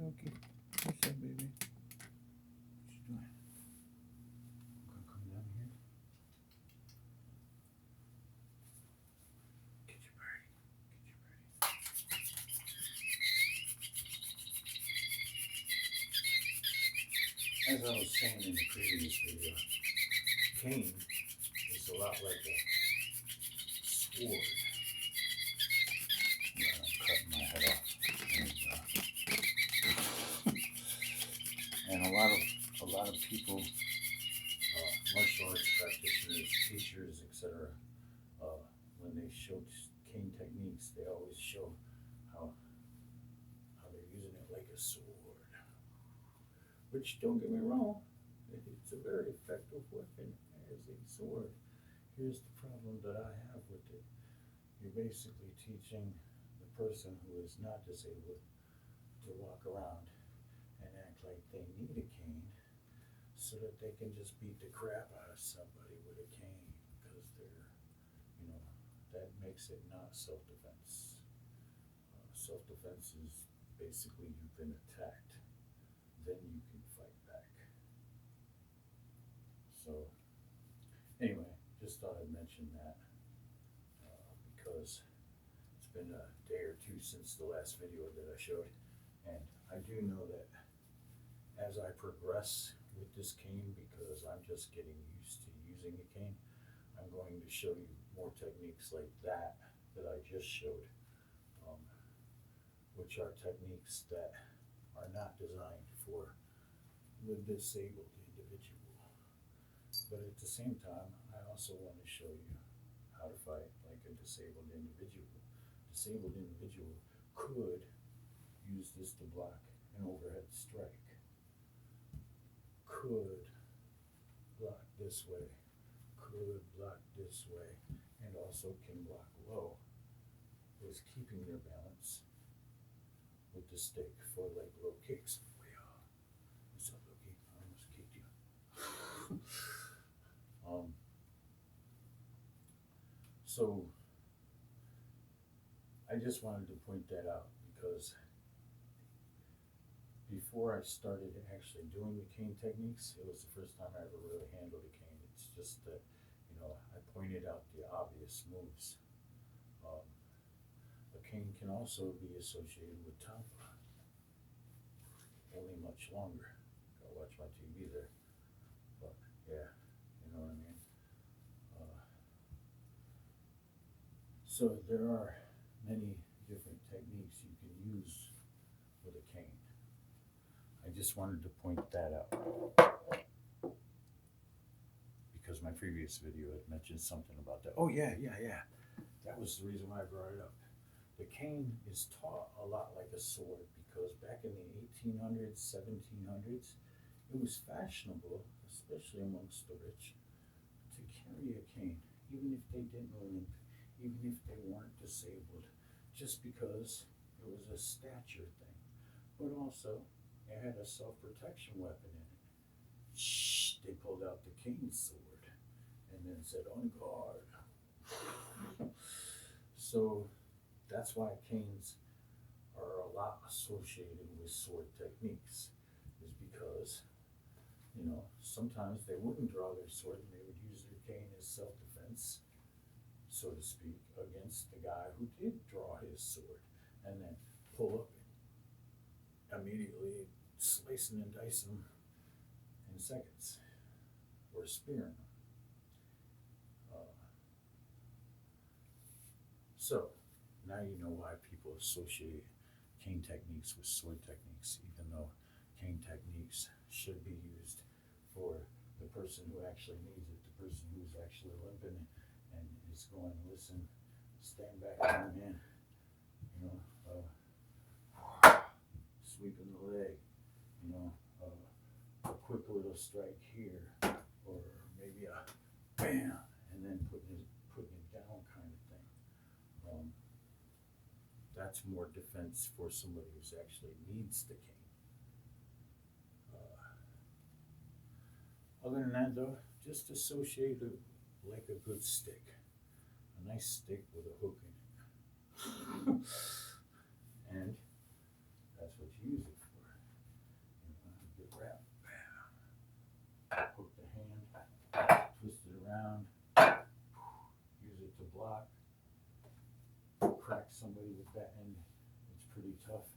Okay. What's up, baby? What you doing? Gonna come down here? Get your birdie. Get your birdie. As I was saying in the previous video, cane is a lot like a sword. I'm cutting my head off. And a lot of people, martial arts practitioners, teachers, etc., when they show cane techniques, they always show how they're using it like a sword. Which, don't get me wrong, it's a very effective weapon as a sword. Here's the problem that I have with it. You're basically teaching the person who is not disabled to walk around and act like they need a cane so that they can just beat the crap out of somebody with a cane because that makes it not self-defense. Self-defense is basically you've been attacked, then you can fight back. So anyway, just thought I'd mention that because it's been a day or two since the last video that I showed, and I do know that as I progress with this cane, because I'm just getting used to using a cane, I'm going to show you more techniques like that I just showed, which are techniques that are not designed for the disabled individual. But at the same time, I also want to show you how to fight like a disabled individual. Disabled individual could use this to block an overhead strike, could block this way, could block this way, and also can block low, is keeping their balance with the stick for like low kicks. What's up, Loki? I almost kicked you. So I just wanted to point that out because before I started actually doing the cane techniques, it was the first time I ever really handled a cane. It's just that, I pointed out the obvious moves. A cane can also be associated with Tonfa, only much longer. Gotta watch my TV there. But yeah, you know what I mean? So there are many different techniques you can use with a cane. I just wanted to point that out because my previous video had mentioned something about that. Oh yeah. That was the reason why I brought it up. The cane is taught a lot like a sword because back in the 1800s, 1700s, it was fashionable, especially amongst the rich, to carry a cane, even if they didn't limp, even if they weren't disabled, just because it was a stature thing. But also, it had a self-protection weapon in it. Shh, they pulled out the cane sword and then said, on guard. So that's why canes are a lot associated with sword techniques, is because, sometimes they wouldn't draw their sword and they would use their cane as self-defense, so to speak, against the guy who did draw his sword, and then pull up and immediately slicing and dicing them in seconds, or spearing them. So now you know why people associate cane techniques with sword techniques, even though cane techniques should be used for the person who actually needs it, the person who's actually limping and is going, listen, stand back on man, sweeping the leg, a quick little strike here, or maybe a bam, and then putting it down kind of thing. That's more defense for somebody who actually needs the cane. Other than that, though, just associate it like a good stick, a nice stick with a hook in it, and that's what you use it for. block, crack somebody with that end, it's pretty tough.